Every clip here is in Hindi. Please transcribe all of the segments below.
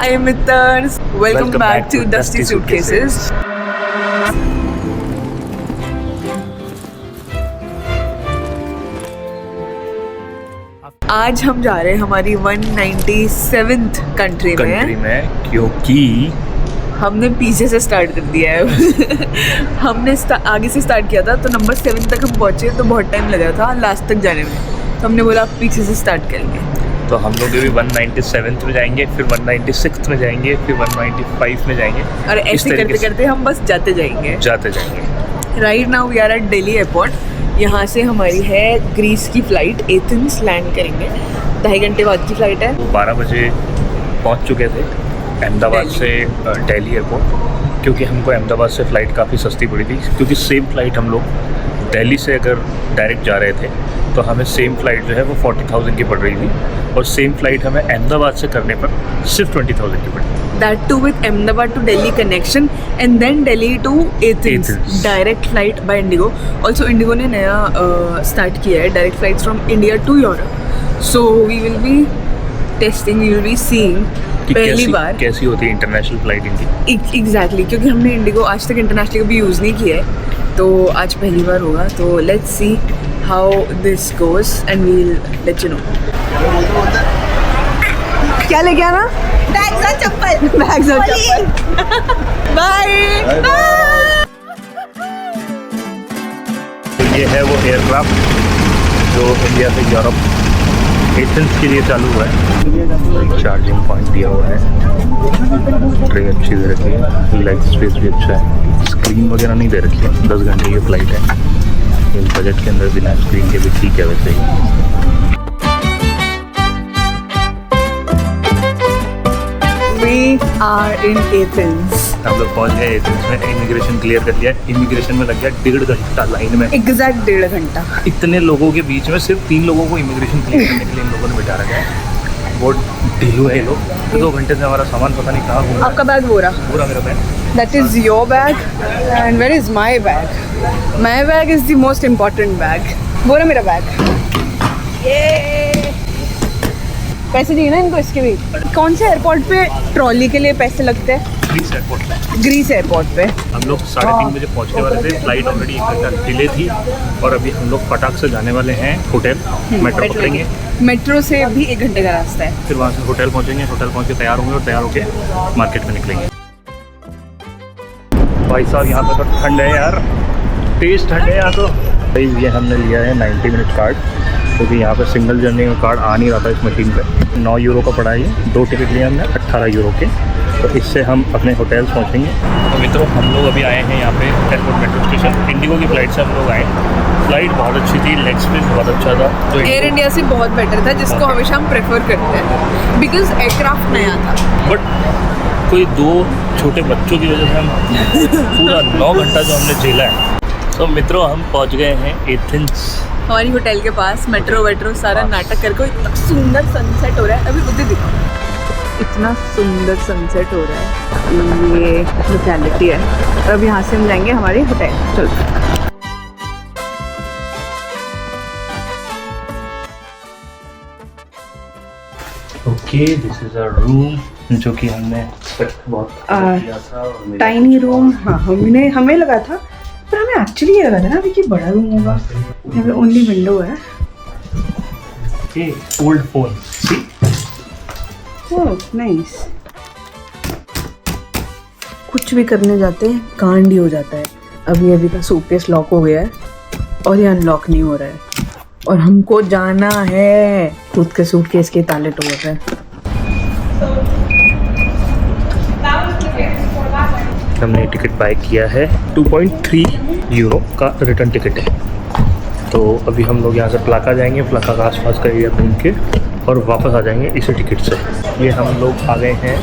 Hi Mitters, welcome back to Dusty Suitcases. आज हम जा रहे हैं हमारी 197th कंट्री में क्योंकि हमने पीछे से स्टार्ट कर दिया है। हमने आगे से स्टार्ट किया था तो नंबर 7 तक हम पहुँचे तो बहुत टाइम लगा था लास्ट तक जाने में, तो हमने बोला अब पीछे से स्टार्ट करेंगे। तो हम लोग भी 197th में जाएंगे, फिर 196th में जाएंगे, फिर 195 में जाएंगे और ऐसे करते करते हम बस जाते जाएंगे। Right now we are at Delhi airport. यहाँ से हमारी है ग्रीस की फ़्लाइट, एथेंस लैंड करेंगे। 2.5 घंटे बाद की फ़्लाइट है। 12 बजे पहुँच चुके थे अहमदाबाद से दिल्ली एयरपोर्ट, क्योंकि हमको अहमदाबाद से फ़्लाइट काफ़ी सस्ती पड़ी थी, क्योंकि सेम फ़्लाइट हम लोग दिल्ली से अगर डायरेक्ट जा रहे थे तो हमें सेम फ़्लाइट जो है वो 40,000 की पड़ रही थी, और सेम फ़्लाइट हमें अहमदाबाद से करने पर सिर्फ 20,000 की पड़ी। That too with Ahmedabad to Delhi connection and then Delhi to Athens. Direct flight by Indigo. Also Indigo ने नया start किया है direct flights from India to Europe. So we will be testing, we will be seeing पहली बार कैसी होती है इंटरनेशनल फ्लाइट इनकी। Exactly, क्योंकि हमने इंडिगो आज तक इंटरनेशनल कभी यूज़ नहीं किया है, तो आज पहली बार होगा। तो let's see how this goes and we will let you know. क्या लेके आना? बैग्स और चप्पल। बाय। ये है वो एयरक्राफ्ट जो इंडिया से यूरोप एथेंस के लिए चालू हुआ है। चार्जिंग पॉइंट दिया हुआ है, ट्रे अच्छी दे रखी है, लेग स्पेस भी अच्छा है, स्क्रीन वगैरह नहीं दे रखी है। 10 घंटे की फ़्लाइट है, इस बजट के अंदर बिना स्क्रीन के भी ठीक है वैसे ही। We are in Athens. हम लोग पहुँच गए एथेंस में, इमिग्रेशन क्लियर कर लिया। इमिग्रेशन में लग गया 1.5 घंटा लाइन में। एग्जैक्ट 1.5 घंटा। इतने लोगों के बीच में सिर्फ 3 लोगों को इमिग्रेशन क्लियर करने के लिए इन लोगों ने बिठा रखा है। बहुत ढीलू है ये लोग। 2 घंटे से हमारा सामान पता नहीं कहाँ घूम। आपका बैग पूरा मेरा bag. That is your bag and where is my bag? My bag is the most important bag. वो रहा मेरा बैग। पैसे दिए ना इनको इसके भी। कौन से एयरपोर्ट पे ट्रॉली के लिए पैसे लगते हैं? ग्रीस एयरपोर्ट पे। ग्रीस एयरपोर्ट पे हम लोग 3:30 बजे पहुंचने वाले थे। फ्लाइट ऑलरेडी 1 घंटा डिले थी, और अभी हम लोग फटाक से जाने वाले हैं होटल। मेट्रो पकड़ेंगे। मेट्रो से भी 1 घंटे का रास्ता है। फिर वहाँ से होटल पहुँचेंगे, होटल पहुँच के तैयार होंगे और तैयार होके मार्केट में निकलेंगे। भाई साहब यहाँ पे तो ठंड है यार, तेज़ ठंड है यहाँ तो। भाई ये हमने लिया है 90 मिनट कार्ड, क्योंकि यहाँ पे सिंगल जर्नी का कार्ड आ नहीं रहा था इस मशीन पे। 9 यूरो का पड़ा है। 2 टिकट लिए हमने 18 यूरो के, तो इससे हम अपने होटल्स पहुँचेंगे। तो मित्रों हम लोग अभी आए हैं यहाँ पे एयरपोर्ट मेट्रो स्टेशन। इंडिगो की फ़्लाइट से हम लोग आए। फ़्लाइट बहुत अच्छी थी, लेग स्पेस बहुत अच्छा था। तो एयर इंडिया से बहुत बेटर था, जिसको हमेशा हम प्रेफर करते हैं, बिकॉज एयरक्राफ्ट नया था। बट कोई 2 छोटे बच्चों की वजह से हम पूरा 9 घंटा जो हमने झेला है। तो मित्रों हम पहुंच गए हैं एथेंस। हमारी होटल के पास मेट्रो वेट्रो सारा नाटक करके इतना सुंदर सनसेट हो रहा है। अभी उधर दिखो, इतना सुंदर सनसेट हो रहा है। ये लोकेलिटी है, और अब यहाँ से हम जाएंगे हमारे होटल। चलो। Okay, this is a room जो कि हमने बहुत किया था। Tiny room. हाँ, हमें लगा था, पर हमें एक्चुअली ये लगा था ना अभी कि बड़ा रूम होगा। यहाँ पे ओनली विंडो है। Okay, old phone. See oh nice. कुछ भी करने जाते हैं कांड ही हो जाता है। अभी का सूटकेस लॉक हो गया है और ये अनलॉक नहीं हो रहा है, और हमको जाना है। खुद के सूटकेस के ताले तोड़ रहे हैं। हमने टिकट बाय किया है। 2.3 यूरो का रिटर्न टिकट है। तो अभी हम लोग यहाँ से प्लाका जाएंगे, प्लाका का आसपास का एरिया घूम के और वापस आ जाएंगे इसी टिकट से। ये हम लोग आ गए हैं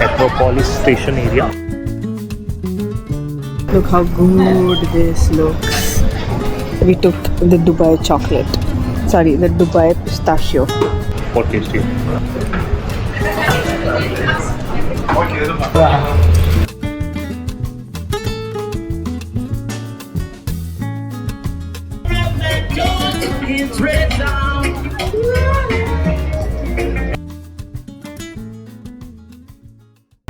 Acropolis station area. Look how good this looks. We took the Dubai chocolate. Sorry, the Dubai pistachio. बहुत टेस्टी है।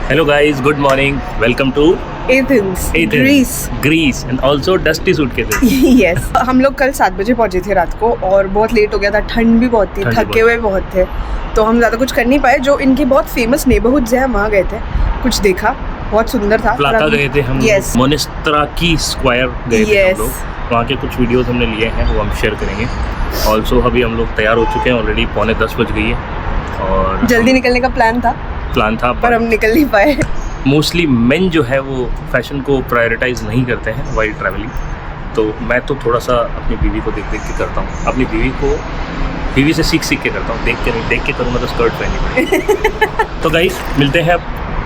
Hello guys, good morning. Welcome to Athens, Greece and also dusty suitcases. yes. हम लोग कल 7 बजे पहुंचे थे रात को और बहुत लेट हो गया था, ठंड भी बहुत थी, थके हुए बहुत थे, तो हम ज़्यादा कुछ कर नहीं पाए। जो इनके बहुत फेमस नेबरहुड्स हैं वहाँ गए थे, कुछ देखा, बहुत सुंदर था। प्लाटा गए थे हम, yes. मोनेस्ट्राकी स्क्वायर गए थे हम लोग, वहाँ के कुछ वीडियोस हमने लिए हैं, वो हम शेयर करेंगे। ऑल्सो अभी हम लोग तैयार हो चुके हैं, ऑलरेडी 9:45 बज गई है और जल्दी निकलने का प्लान था पर हम निकल नहीं पाए। मोस्टली मेन जो है वो फैशन को प्रायोरिटाइज नहीं करते हैं वाइल ट्रैवलिंग, तो मैं तो थोड़ा सा अपनी बीवी को देख के करता हूँ, अपनी बीवी से सीख के करता हूँ, देख के करूँगा तो स्कर्ट पहननी पड़ेगी। तो गाइस मिलते हैं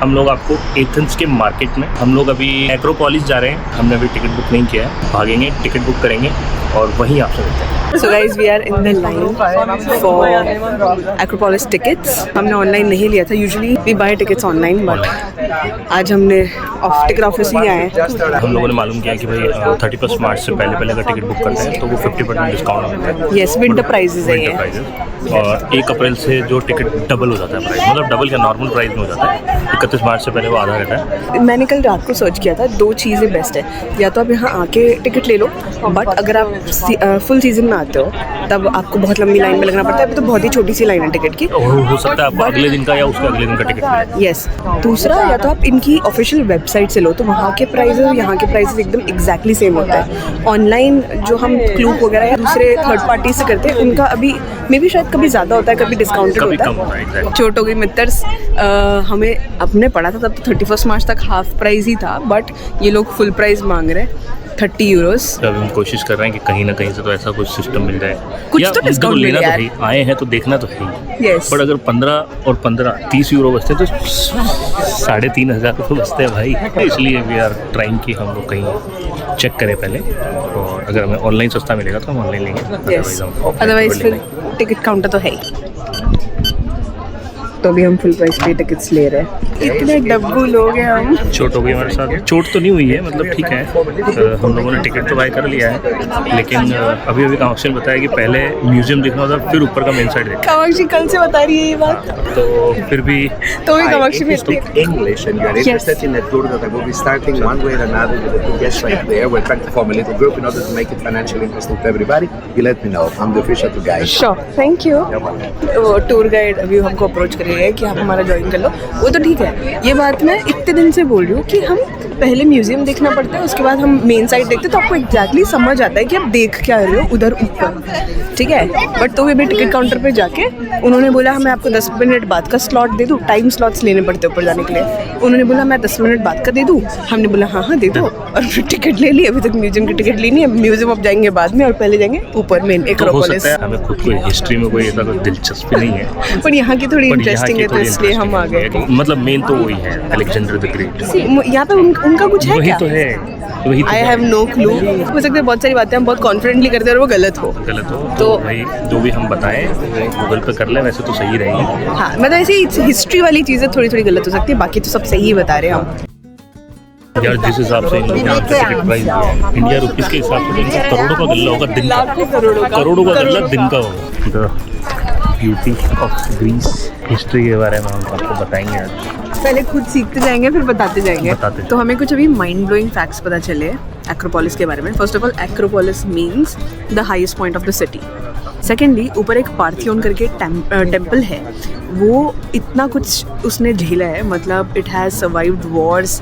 हम लोग आपको एथेंस के मार्केट में। हम लोग अभी एक्रोपोलिस जा रहे हैं, हमने अभी टिकट बुक नहीं किया है, भागेंगे टिकट बुक करेंगे और वहीं आपसे मिलते हैं। So guys, we are in the line for Acropolis tickets. हमने ऑनलाइन नहीं लिया था, usually we buy tickets online, but आज हमने टिकट ऑफिस ही आए हैं। हम लोगों ने मालूम किया कि भाई 31 मार्च से पहले अगर टिकट बुक करते हैं तो वो 50% डिस्काउंट मिलता है। यस, विंटर प्राइजेस है ये। और 1 अप्रैल से जो टिकट डबल हो जाता है प्राइस, मतलब डबल क्या नॉर्मल प्राइस में हो जाता है, 31 मार्च से पहले वो आधा रहता है। मैंने कल रात को सर्च किया था, 2 चीज़ें बेस्ट है, या तो आप यहाँ आके टिकट ले लो, बट अगर आप फुल सीजन में आते हो तब आपको बहुत लंबी लाइन में लगना पड़ता है। अभी तो बहुत ही छोटी सी लाइन है टिकट की, हो सकता है आपको अगले दिन का या उसके अगले दिन का टिकट मिले। यस। दूसरा, या तो आप इनकी ऑफिशियल वेबसाइट से लो, तो वहाँ के प्राइजेस और यहाँ के प्राइजेस एकदम एग्जैक्टली सेम होता है। ऑनलाइन जो हम क्लूक वगैरह या दूसरे थर्ड पार्टी से करते हैं, उनका अभी मे भी शायद कभी ज़्यादा होता है, कभी डिस्काउंटेड होता है। चोट हो गई मित्रस, हमें अपने पड़ा था तब तो 31 मार्च तक हाफ प्राइस ही था, बट ये लोग फुल प्राइस मांग रहे हैं, 30 यूरोस। अभी हम कोशिश कर रहे हैं कि कहीं ना कहीं से तो ऐसा कुछ सिस्टम मिल जाए, कुछ तो डिस्काउंट लेना मिले तो है, आए हैं तो देखना तो है ही। यस। बट अगर 15 और 15 30 यूरो बचते तो 3,500 रुपये बचते हैं भाई। इसलिए वी आर ट्राइंग कि हम लोग कहीं चेक करें पहले, और अगर हमें ऑनलाइन सस्ता मिलेगा तो हम ऑनलाइन लेंगे, अदरवाइज फिर टिकट काउंटर तो है ही। तो अभी हम फुल प्राइस पे टिकट्स ले रहे हैं। इतने डब्बू लोग हैं हम। चोट हो गई हमारे साथ, चोट तो नहीं हुई है, मतलब ठीक है, हम लोगों ने टिकट तो बाय कर लिया है, लेकिन अभी कामाक्षी ने बताया कि पहले म्यूजियम देखना होता फिर ऊपर का मेन साइड देखना। कामाक्षी कल से बता रही है ये बात, तो फिर भी कामाक्षी में English and you're interested in a tour that I will be starting one way or another with the two guests right there. We're trying to form a little group in order to make it financially interesting to everybody. You let me know. I'm the official tour guide. Sure, thank you. वो टूर गाइड अभी हमको अप्रोच कर रही है कि आप हमारा ज्वाइन कर लो, वो तो ठीक है। ये बात मैं इतने दिन से बोल रही हूँ कि हम पहले म्यूजियम देखना पड़ता है, उसके बाद हम मेन साइड देखते हैं, तो आपको एग्जैक्टली समझ आता है कि आप देख क्या रहे हो उधर ऊपर, ठीक है। बट तो अभी टिकट काउंटर पे जाके उन्होंने बोला मैं आपको 10 मिनट बाद का स्लॉट दे दूँ, टाइम स्लॉट्स लेने पड़ते ऊपर जाने के लिए। उन्होंने बोला मैं 10 मिनट बाद का दे दूँ, हमने बोला हाँ दे दो, और फिर टिकट ले ली। अभी तक म्यूजियम की टिकट लेनी है, म्यूजियम अब जाएंगे बाद में और पहले जाएंगे ऊपर मेन एक्रोपोलिस। हमें खुद को हिस्ट्री में कोई ऐसा दिलचस्पी नहीं है, पर यहाँ की थोड़ी इंटरेस्टिंग है, तो इसलिए हम आ गए। मतलब मेन तो वही है, अलेक्जेंडर द ग्रेट। यहाँ पे उनका कुछ है क्या? वही तो आई हैव नो क्लू। हो सकता है बहुत सारी बातें हम बहुत कॉन्फिडेंटली करते हैं और वो गलत हो तो भाई जो भी हम बताएं गूगल पे कर लें, वैसे तो सही रहेगी। हाँ, मतलब ऐसे हिस्ट्री वाली चीज़ें थोड़ी गलत हो सकती है, बाकी तो सब सही ही बता रहे हैं हम। यार जिस हिसाब से इन लोगों ने टिकट प्राइस इंडिया रुपीस के हिसाब से करोड़ों का गल्ला होगा दिन का, करोड़ों का गल्ला दिन का होगा। ब्यूटी ऑफ ग्रीस हिस्ट्री के बारे में हम आपको बताएंगे आज। पहले खुद सीखते जाएंगे फिर बताते जाएंगे। तो हमें कुछ अभी माइंड ब्लोइंग फैक्ट्स पता चले एक्रोपोलिस के बारे में। First of all, Acropolis means the highest point of the city. Secondly, ऊपर एक पार्थियोन करके टेम्पल है, वो इतना कुछ उसने झेला है, मतलब it has survived Wars,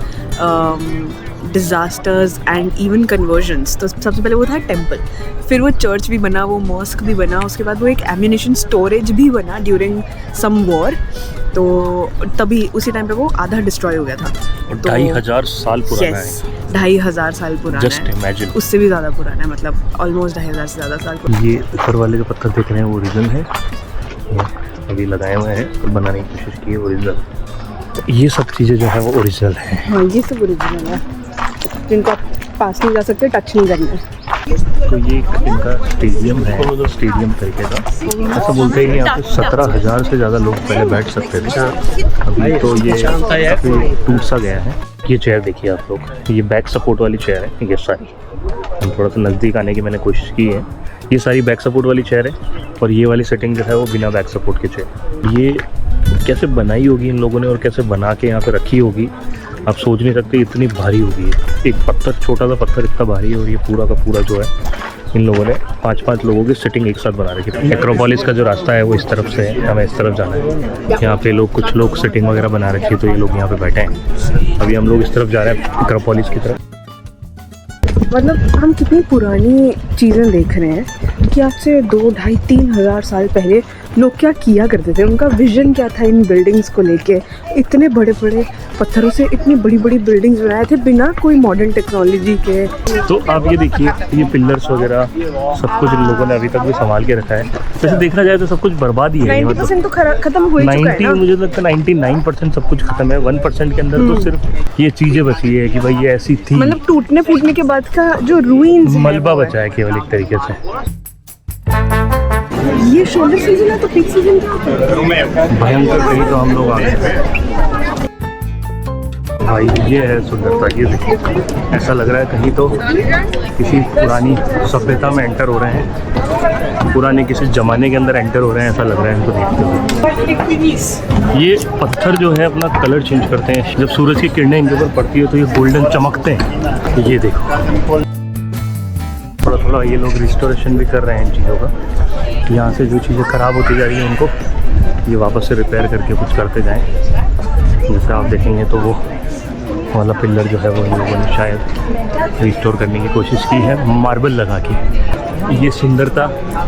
disasters and even convergence. तो सबसे पहले वो था टेम्पल, फिर वो चर्च भी बना, वो मॉस्क भी बना, उसके बाद वो एक एम्यूनिशन स्टोरेज भी बना ड्यूरिंग सम वॉर। तो तभी उसी टाइम पे वो आधा डिस्ट्रॉय हो गया था। 2,500 साल पुराना है। 2,500 साल पुराना है। जस्ट इमेजिन, उससे भी ज़्यादा पुराना है, मतलब ऑलमोस्ट 2,500 से ज़्यादा साल पुराना। ये ऊपर वाले जो पत्थर देख रहे हैं वो ओरिजिनल है, अभी लगाए हुए हैं और बनाने की कोशिश की है ओरिजिनल। ये सब चीज़ें जो है वो ओरिजिनल है। हाँ, ये सब ओरिजिनल है, जिनको आप पास नहीं जा सकते, टच नहीं करना है। तो ये इनका स्टेडियम है, स्टेडियम तरीके का। ऐसा बोलते हैं कि यहाँ पे 17,000 से ज़्यादा लोग पहले बैठ सकते थे, अभी तो ये काफ़ी टूट सा गया है। ये चेयर देखिए आप लोग, ये बैक सपोर्ट वाली चेयर है, ये सारी। हम थोड़ा सा नज़दीक आने की मैंने कोशिश की है। ये सारी बैक सपोर्ट वाली चेयर है, और ये वाली सेटिंग जो है वो बिना बैक सपोर्ट के चेयर। ये कैसे बनाई होगी इन लोगों ने और कैसे बना के यहाँ पे रखी होगी, आप सोच नहीं सकते इतनी भारी होगी। एक पत्थर, छोटा सा पत्थर इतना भारी है और ये पूरा का पूरा जो है इन लोगों ने 5-5 लोगों की सिटिंग एक साथ बना रखी है। एक्रोपोलिस का जो रास्ता है वो इस तरफ से है, हमें इस तरफ जाना है। यहाँ पे लोग, कुछ लोग सिटिंग वगैरह बना रखी है तो ये लोग यहाँ पे बैठे हैं। अभी हम लोग इस तरफ जा रहे हैं एक्रोपोलिस की तरफ। मतलब हम कितनी पुरानी चीज़ें देख रहे हैं कि आज से 2-2.5-3 हज़ार साल पहले लोग क्या किया करते थे, उनका विजन क्या था इन बिल्डिंग्स को लेके। इतने बड़े बड़े पत्थरों से इतनी बड़ी बड़ी बिल्डिंग्स बनाए थे बिना कोई मॉडर्न टेक्नोलॉजी के। तो आप ये देखिए, ये पिलर्स वगैरह सब कुछ इन लोगों ने अभी तक भी संभाल के रखा है। वैसे देखा जाए तो सब कुछ बर्बाद ही है। 90% तो खत्म हो चुका है ना? मुझे लगता है 99% सब कुछ खत्म है। 1% के अंदर तो सिर्फ ये चीजें बची है कि भाई ये ऐसी थी। मतलब टूटने फूटने के बाद का जो रूइंस मलबा बचा है केवल एक तरीके से। ये शोल्डर सीजन है तो पीक सीजन क्या? भयंकर कहीं तो हम लोग आ गए भाई। ये है सुंदरता, ये देखिए ऐसा लग रहा है कहीं तो किसी पुरानी सभ्यता में एंटर हो रहे हैं, पुराने किसी जमाने के अंदर एंटर हो रहे हैं, ऐसा लग रहा है इनको देखते हुए। ये पत्थर जो है अपना कलर चेंज करते हैं, जब सूरज की किरणें इनके ऊपर पड़ती है तो ये गोल्डन चमकते हैं। ये देखो थोड़ा थोड़ा ये लोग रिस्टोरेशन भी कर रहे हैं इन चीज़ों का। यहाँ से जो चीज़ें ख़राब होती जा रही हैं उनको ये वापस से रिपेयर करके कुछ करते जाएं। जैसे आप देखेंगे तो वो वाला पिलर जो है वो इन लोगों ने शायद रिस्टोर करने की कोशिश की है मार्बल लगा के। ये सुंदरता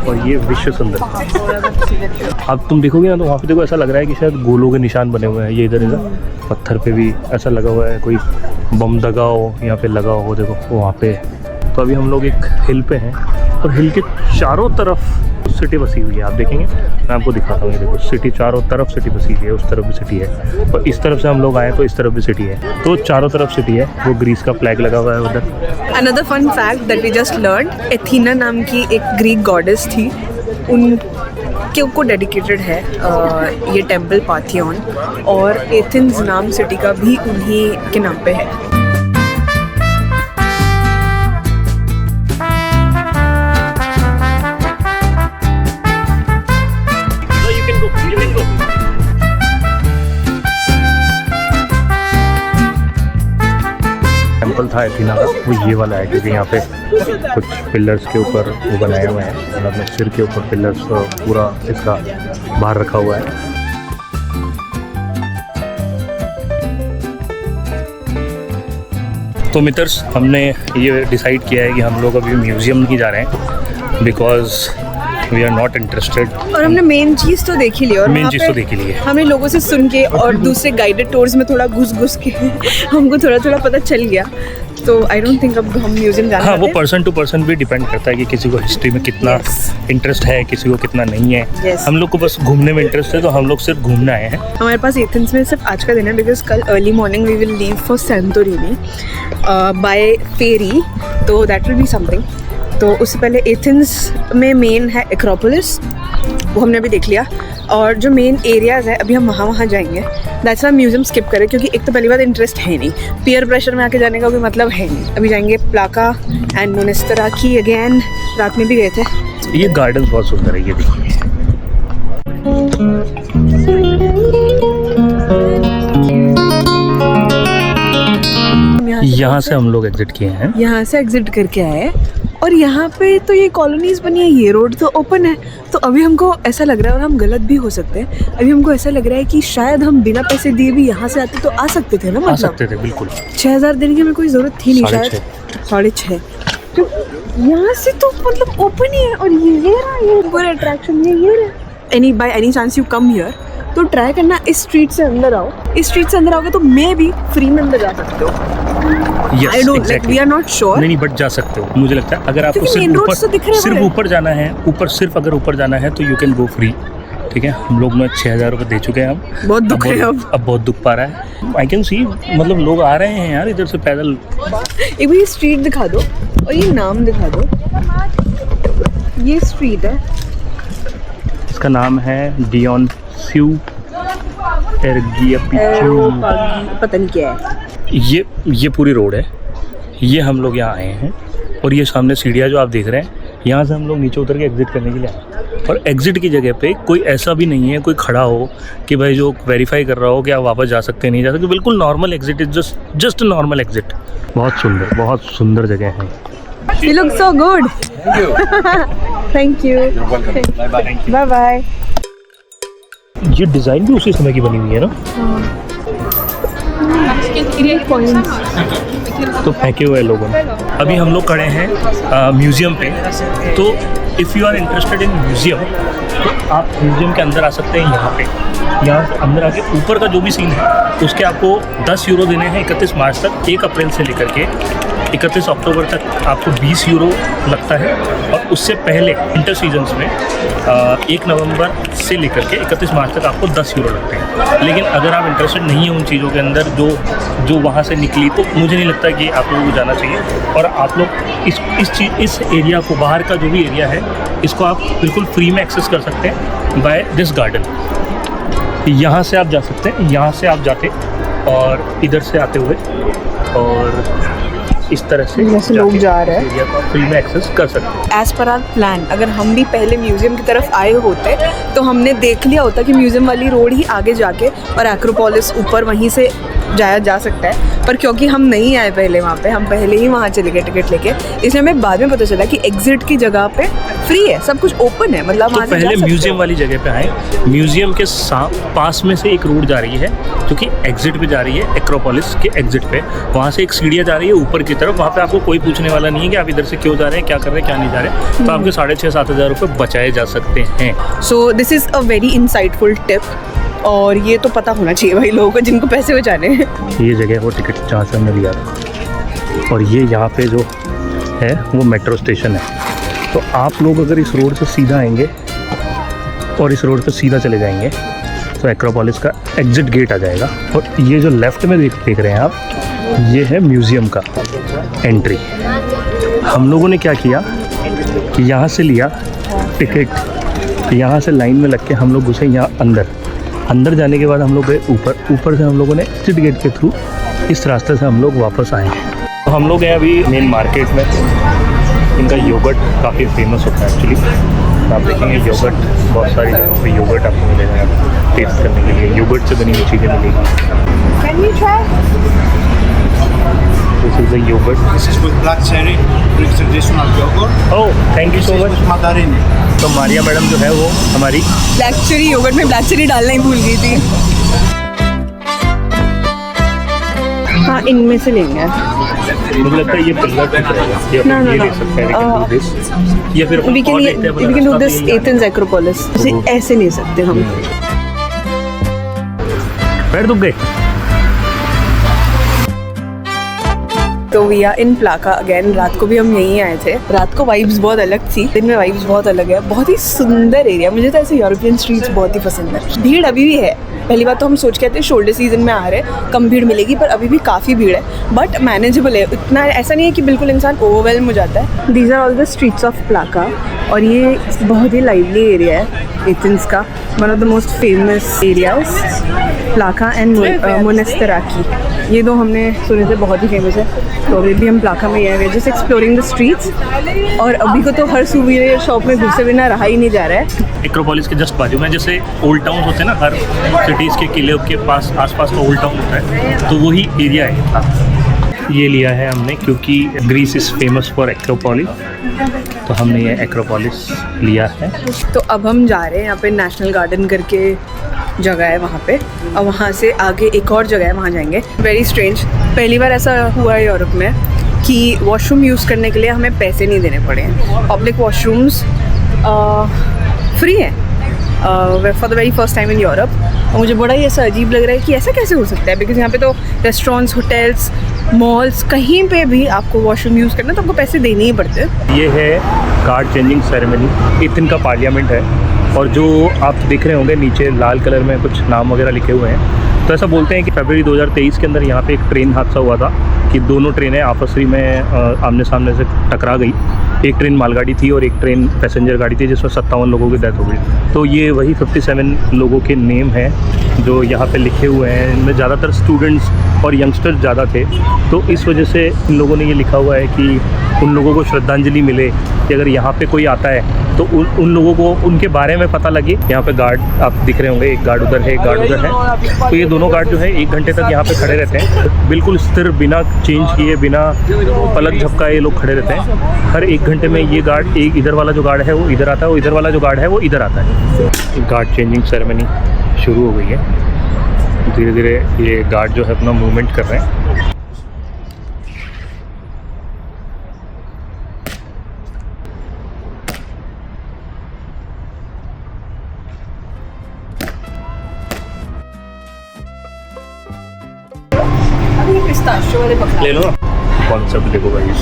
और ये विश्व सुंदरता। अब तुम देखोगे ना तो वहाँ पे देखो ऐसा लग रहा है कि शायद गोलों के निशान बने हुए हैं। ये इधर इधर पत्थर पे भी ऐसा लगा हुआ है, कोई बम दगा हो यहाँ पे लगा हो, देखो वहाँ पे। तो अभी हम लोग एक हिल पे हैं और हिल के चारों तरफ सिटी बसी हुई है। आप देखेंगे, मैं आपको दिखाता हूँ। ये देखो सिटी चारों तरफ सिटी बसी हुई है, उस तरफ भी सिटी है और इस तरफ से हम लोग आए तो इस तरफ भी सिटी है। तो चारों तरफ सिटी है। वो ग्रीस का फ्लैग लगा हुआ है उधर। Another fun fact that we just learned, एथीना नाम की एक ग्रीक गॉडेस थी, उनके को डेडिकेटेड है ये टेम्पल पाथियन, और एथेंस नाम सिटी का भी उन्हीं के नाम पे है। टेम्पल था एथीना का, वो ये वाला है क्योंकि यहाँ पे कुछ पिलर्स के ऊपर वो बनाए हुए हैं, मतलब अपने सिर के ऊपर पिलर्स पूरा इसका बाहर रखा हुआ है। तो मित्रस, हमने ये डिसाइड किया है कि हम लोग अभी म्यूज़ियम नहीं जा रहे हैं because we are not interested. और हमने मेन चीज़ तो देख ही ली, और मेन चीज़ तो देख ही ली है। हमने लोगों से सुन के और दूसरे गाइडेड टूर्स में थोड़ा घुस के हमको थोड़ा थोड़ा पता चल गया। तो आई डोंट थिंक अब हम म्यूजियम जाना। हाँ, वो पर्सन टू पर्सन भी डिपेंड करता है कि किसी को हिस्ट्री में कितना इंटरेस्ट है, किसी को कितना नहीं है। हम लोग को बस घूमने में इंटरेस्ट है तो हम लोग सिर्फ घूमने आए हैं। हमारे पास एथेंस में सिर्फ आज का दिन है बिकॉज कल early morning we will leave for Santorini by ferry, तो दैट विल बी समथिंग। तो उससे पहले एथेंस में मेन है एक्रोपोलिस, वो हमने अभी देख लिया। और जो मेन एरियाज़ है अभी हम वहाँ जाएंगे। दैट्स वाई म्यूजियम स्किप करें, क्योंकि एक तो पहली बात इंटरेस्ट है नहीं, पीयर प्रेशर में आके जाने का कोई मतलब है नहीं। अभी जाएंगे प्लाका एंड मोनेस्टराकी अगेन, रात में भी गए थे। ये गार्डन बहुत सुंदर है, ये देखिए। यहाँ से हम लोग एग्जिट किए हैं, यहाँ से एग्जिट करके आए, और यहाँ पे तो ये कॉलोनीज बनी है, ये रोड तो ओपन है। तो अभी हमको ऐसा लग रहा है, और हम गलत भी हो सकते हैं, अभी हमको ऐसा लग रहा है कि शायद हम बिना पैसे दिए भी यहाँ से आते तो आ सकते थे ना। मतलब आ सकते थे, बिल्कुल। 6,000 देने की हमें कोई ज़रूरत थी नहीं, शायद 6.5। तो यहाँ से तो मतलब ओपन ही है, और ये रहा, ये पूरा अट्रैक्शन ये रहा। By any chance you come here तो ट्राई करना, इस स्ट्रीट से अंदर आओ। इस स्ट्रीट से अंदर आओगे तो मे भी फ्री में अंदर जा सकते हो। Yes, I don't exactly. like, we are not sure. नहीं, बट जा सकते हो। मुझे लगता है अगर आपको सिर्फ ऊपर जाना है, सिर्फ अगर ऊपर जाना है तो यू कैन गो फ्री। ठीक है, हम लोग में 6,000 रुपये दे चुके हैं हम। बहुत दुख है अब बहुत दुख पा रहा है। आई कैन सी, मतलब लोग आ रहे हैं यार इधर से पैदल। एक बार ये स्ट्रीट दिखा दो और ये नाम दिखा दो। ये स्ट्रीट है, इसका नाम है डियोनिसियो एरिगीपियागु, पता नहीं क्या है। ये पूरी रोड है। ये हम लोग यहाँ आए हैं और ये सामने सीढ़ियाँ जो आप देख रहे हैं, यहाँ से हम लोग नीचे उतर के एग्ज़िट करने के लिए आए, और एग्ज़िट की जगह पे कोई ऐसा भी नहीं है कोई खड़ा हो कि भाई जो वेरीफाई कर रहा हो कि आप वापस जा सकते हैं नहीं जा सकते, बिल्कुल normal exit is just normal exit. बहुत सुंदर जगह है। You look so good. Thank you. You're welcome. Bye bye. Bye bye. ये डिज़ाइन भी उसी समय की बनी हुई है ना, तो फेंके हुए लोगों ने। अभी हम लोग खड़े हैं म्यूज़ियम पे, तो if you are interested in museum तो आप म्यूज़ियम के अंदर आ सकते हैं। यहाँ से अंदर आके ऊपर का जो भी सीन है उसके आपको 10 यूरो देने हैं 31 मार्च तक। 1 अप्रैल से लेकर के 31 अक्टूबर तक आपको 20 यूरो लगता है, और उससे पहले इंटर सीजन्स में 1 नवंबर से लेकर के 31 मार्च तक आपको 10 यूरो लगते हैं। लेकिन अगर आप इंटरेस्टेड नहीं हैं उन चीज़ों के अंदर जो वहाँ से निकली, तो मुझे नहीं लगता कि आप लोगों को जाना चाहिए। और आप लोग इस एरिया को, बाहर का जो भी एरिया है, इसको आप बिल्कुल फ्री में एक्सेस कर सकते हैं बाय दिस गार्डन। यहाँ से आप जा सकते हैं, यहाँ से आप जाते और इधर से आते हुए और इस तरह से जैसे लोग जा रहे हैं एरिया को फ्री में एक्सेस कर सकते हैं। एज पर आर प्लान, अगर हम भी पहले म्यूजियम की तरफ आए होते तो हमने देख लिया होता कि म्यूजियम वाली रोड ही आगे जाके और एक्रोपोलिस ऊपर वहीं से जाया जा सकता है। पर क्योंकि हम नहीं आए पहले वहाँ पे, हम पहले ही वहाँ चले गए टिकट लेके, इसलिए हमें बाद में पता चला कि एग्जिट की जगह पे फ्री है, सब कुछ ओपन है, मतलब तो वहाँ से पहले जा सकते म्यूजियम हो। वाली जगह पे आए। म्यूजियम के पास में से एक रोड जा रही है जो कि एग्जिट पे जा रही है, एक्रोपोलिस के एग्जिट पे। वहाँ से एक सीढ़ियाँ जा रही है ऊपर की तरफ। वहाँ पे आपको कोई पूछने वाला नहीं है कि आप इधर से क्यों जा रहे हैं, क्या कर रहे हैं, क्या नहीं जा रहे हैं। तो आपके 6,500-7 हज़ार रुपये बचाए जा सकते हैं। So this is a very insightful tip, और ये तो पता होना चाहिए भाई लोगों को जिनको पैसे बचाने हैं। ये जगह वो टिकट जहाँ से हमने लिया था, और ये यहाँ पे जो है वो मेट्रो स्टेशन है। तो आप लोग अगर इस रोड से सीधा आएंगे और इस रोड पे सीधा चले जाएंगे तो एक्रोपोलिस का एग्जिट गेट आ जाएगा। और ये जो लेफ़्ट में देख रहे हैं आप, ये है म्यूज़ियम का एंट्री। हम लोगों ने क्या किया कि यहाँ से लिया टिकट, यहाँ से लाइन में लग के हम लोग घुसे यहाँ अंदर जाने के बाद हम लोग गए ऊपर से हम लोगों ने एग्जिट गेट के थ्रू इस रास्ते से हम लोग वापस आए। तो हम लोग हैं अभी मेन मार्केट में। इनका योगर्ट काफ़ी फेमस होता है एक्चुअली। आप देखेंगे योगर्ट, बहुत सारी जगहों पे योगर्ट आपको मिलेगा टेस्ट करने के लिए। योगर्ट से बनी हुई चीज़ें मिलेगी। This is the yogurt. This is with black cherry, with traditional yogurt. Oh, thank you This so is much. with mandarin. तो मारिया मैडम जो है वो हमारी ब्लैक चेरी योगर्ट में ब्लैक चेरी डालना ही भूल गई थी। हाँ, इनमें से लेंगे। मुझे लगता है ये पिल्लर ठीक रहेगा, या No, फिर no, ये no. ले सकते हैं, we can do this। या फिर We can और देखते हैं, we can do रास्ता this तो यही Athens Acropolis। ऐसे ले सकते हम। पैर दुख गए। तो वी आर इन प्लाका अगेन। रात को भी हम यहीं आए थे। रात को वाइब्स बहुत अलग थी, दिन में वाइब्स बहुत अलग है। बहुत ही सुंदर एरिया। मुझे तो ऐसे यूरोपियन स्ट्रीट्स बहुत ही पसंद है। भीड़ अभी भी है। पहली बात तो हम सोच के आते शोल्डर सीजन में आ रहे हैं, कम भीड़ मिलेगी, पर अभी भी काफ़ी भीड़ है, बट मैनेजेबल है। इतना ऐसा नहीं है कि बिल्कुल इंसान ओवरवेलम हो जाता है। These are all the streets of Plaka, और ये बहुत ही लाइवली एरिया है एथेंस का। One of the most famous areas Plaka and Monastiraki, ये दो हमने सुने थे बहुत ही फेमस है। तो अभी भी हम प्लाका में आए हैं, जस्ट एक्सप्लोरिंग द स्ट्रीट्स। और अभी को तो हर सुविधा शॉप में घुसे बिना रहा ही नहीं जा रहा है। एक्रोपोलिस के जस्ट बाजू में, जैसे ओल्ड टाउन होते हैं ना, हर सिटीज़ के किले के पास आसपास का ओल्ड टाउन होता है, तो वही एरिया है। ये लिया है हमने क्योंकि Greece is famous for Acropolis, तो हमने ये एक्रोपोलिस लिया है। तो अब हम जा रहे हैं, यहाँ पे नेशनल गार्डन करके जगह है वहाँ पे, और वहाँ से आगे एक और जगह है, वहाँ जाएंगे। वेरी स्ट्रेंज, पहली बार ऐसा हुआ है यूरोप में कि वॉशरूम यूज़ करने के लिए हमें पैसे नहीं देने पड़े हैं। पब्लिक वॉशरूम्स फ्री है for the very first time in Europe. और मुझे बड़ा ही ऐसा अजीब लग रहा है कि ऐसा कैसे हो सकता है, बिकॉज यहाँ पे तो रेस्टोरेंट्स, होटल्स, मॉल्स, कहीं पे भी आपको वॉशरूम यूज़ करना तो आपको पैसे देने ही पड़ते हैं। ये है कार्ड चेंजिंग सेरेमनी। एथेंस का पार्लियामेंट है, और जो आप देख रहे होंगे नीचे लाल कलर में कुछ नाम वगैरह लिखे हुए हैं। तो ऐसा बोलते हैं कि फरवरी 2023 के अंदर यहाँ पे एक ट्रेन हादसा हुआ था कि दोनों ट्रेनें आपस में आमने सामने से टकरा गई, एक ट्रेन मालगाड़ी थी और एक ट्रेन पैसेंजर गाड़ी थी जिसमें 57 लोगों की डेथ हो गई। तो ये वही 57 लोगों के नेम हैं जो यहाँ पे लिखे हुए हैं। इनमें ज़्यादातर स्टूडेंट्स और यंगस्टर्स ज़्यादा थे, तो इस वजह से इन लोगों ने ये लिखा हुआ है कि उन लोगों को श्रद्धांजलि मिले कि अगर यहाँ पे कोई आता है तो उन लोगों को उनके बारे में पता लगे। यहाँ पे गार्ड आप दिख रहे होंगे, एक गार्ड उधर है, एक गार्ड उधर है। तो ये दोनों गार्ड जो है 1 घंटे तक यहाँ पे खड़े रहते हैं, बिल्कुल स्थिर, बिना चेंज किए, बिना पलक झपकाए ये लोग खड़े रहते हैं। हर 1 घंटे में ये गार्ड, एक इधर वाला जो गार्ड है वो इधर आता है, वो इधर वाला जो गार्ड है वो इधर आता है। गार्ड चेंजिंग सेरेमनी शुरू हो गई है। धीरे धीरे ये गार्ड जो है अपना मूवमेंट कर रहे हैं। ले लो ना, कॉन्सेप्ट देखो गाइस।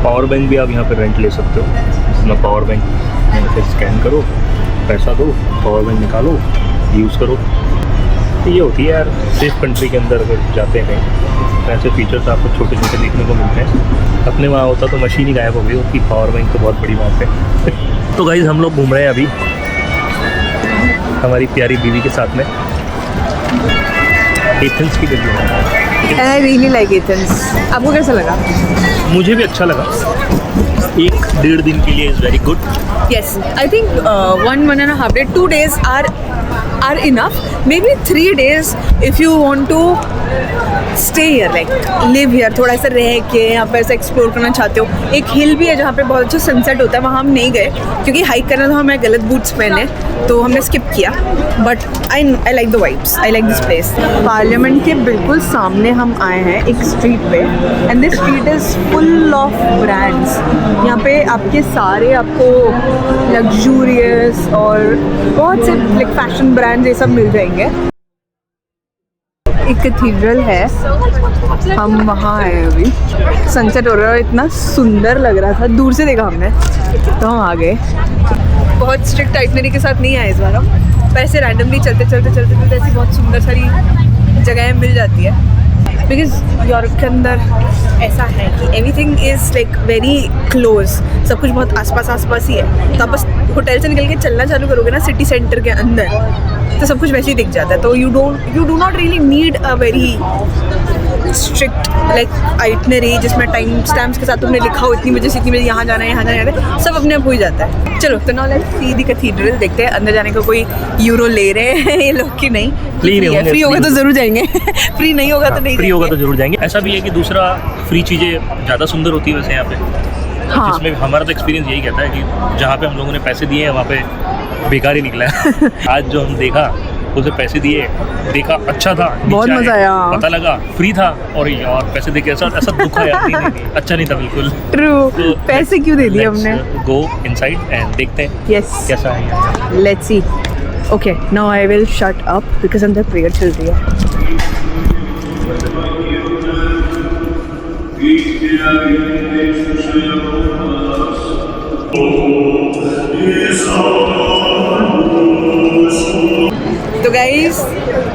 पावर बैंक भी आप यहाँ पे रेंट ले सकते हो। इसमें पावर बैंक से स्कैन करो, पैसा दो, पावर बैंक निकालो, यूज़ करो। तो ये होती है यार सेफ कंट्री के अंदर अगर जाते हैं तो ऐसे फीचर्स आपको छोटे छोटे देखने को मिलते हैं। अपने वहाँ होता तो मशीन ही गायब हो गई होती। पावर बैंक तो बहुत बड़ी बात है। तो गाइस हम लोग घूम रहे हैं अभी हमारी प्यारी बीवी के साथ में एथेंस की गली में। I really like Athens. आपको कैसा लगा? मुझे भी अच्छा लगा। 1-1.5 दिन के लिए is very good. Yes, I think 1.5 day, 2 days are enough. Maybe 3 days if you want to stay here, like live here, थोड़ा सा रह के यहाँ पे ऐसा एक्सप्लोर करना चाहते हो। एक हिल भी है जहाँ पे बहुत अच्छा सनसेट होता है, वहाँ हम नहीं गए क्योंकि हाइक करना था, हमें गलत बूट्स पहने तो हमने स्किप किया। But I like the vibes, I like this place. Parliament के बिल्कुल सामने हम आए हैं एक स्ट्रीट पे, and this street is full of brands. यहाँ पे आपके सारे आपको लग्जूरियस और बहुत से लाइक फैशन ब्रांड्स ये सब मिल जाएंगे। एक कैथीड्रल है, हम वहाँ आए अभी। सनसेट हो रहा है, इतना सुंदर लग रहा था, दूर से देखा हमने तो हम आ गए। बहुत स्ट्रिक्ट आइटनरी के साथ नहीं आए इस बार हम, पर ऐसे रैंडमली चलते ऐसी बहुत सुंदर सारी जगहें मिल जाती है। बिकॉज यूरोप के अंदर ऐसा है कि everything is like very close, सब कुछ बहुत आसपास ही है। तो आप बस होटल से निकल के चलना चालू करोगे ना सिटी सेंटर के अंदर, तो सब कुछ वैसे ही दिख जाता है। तो you do not really need a very strict like itinerary जिसमें टाइम स्टैम्प्स के साथ तुमने लिखा हो इतनी बजे से इतनी बजे यहाँ जाना है, सब अपने आप हो ही जाता है। चलो तो now let's see the cathedral. देखते हैं अंदर जाने का कोई यूरो ले रहे हैं ये लोग कि नहीं। फ्री होगा तो जरूर जाएंगे फ्री नहीं होगा तो नहीं। फ्री होगा तो जरूर जाएंगे। ऐसा भी है कि दूसरा फ्री चीज़ें ज़्यादा सुंदर होती है वैसे यहाँ पे। हाँ। जिसमें हमारा तो एक्सपीरियंस यही कहता है कि जहाँ पे हम लोगों ने पैसे दिए हैं वहाँ पे बेकार ही निकला है। आज जो हम देखा उसे पैसे दिए, देखा अच्छा था, बहुत मजा आया, पता लगा फ्री था और पैसे देके ऐसा दुख आया। नहीं, अच्छा नहीं था बिल्कुल। ट्रू, पैसे क्यों दे दिए हमने। गो इनसाइड एंड देखते हैं यस कैसा है। Let's see. Okay, now I will shut up because अंदर प्रेयर चल रही है। तो guys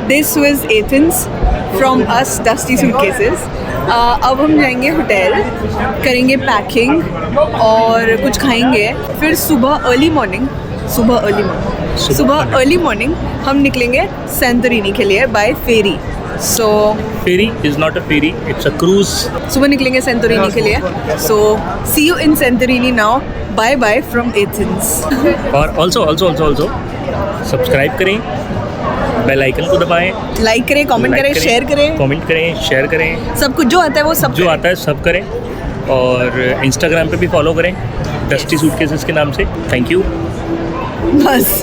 this was Athens from us dusty suitcases. अब हम जाएंगे होटल, करेंगे पैकिंग और कुछ खाएंगे, फिर सुबह अर्ली मॉर्निंग हम निकलेंगे सेंटोरिनी के लिए by ferry. So ferry is not a ferry, it's a cruise. सुबह निकलेंगे सेंटोरिनी के लिए। So see you in Santorini now. Bye bye from Athens. और ऑल्सो सब्सक्राइब करें, बेल आइकन को दबाएं, लाइक करें, कमेंट करें, शेयर करें, सब कुछ जो आता है वो सब करें। और इंस्टाग्राम पे भी फॉलो करें डस्टी सूटकेसेस के नाम से। Thank you. बस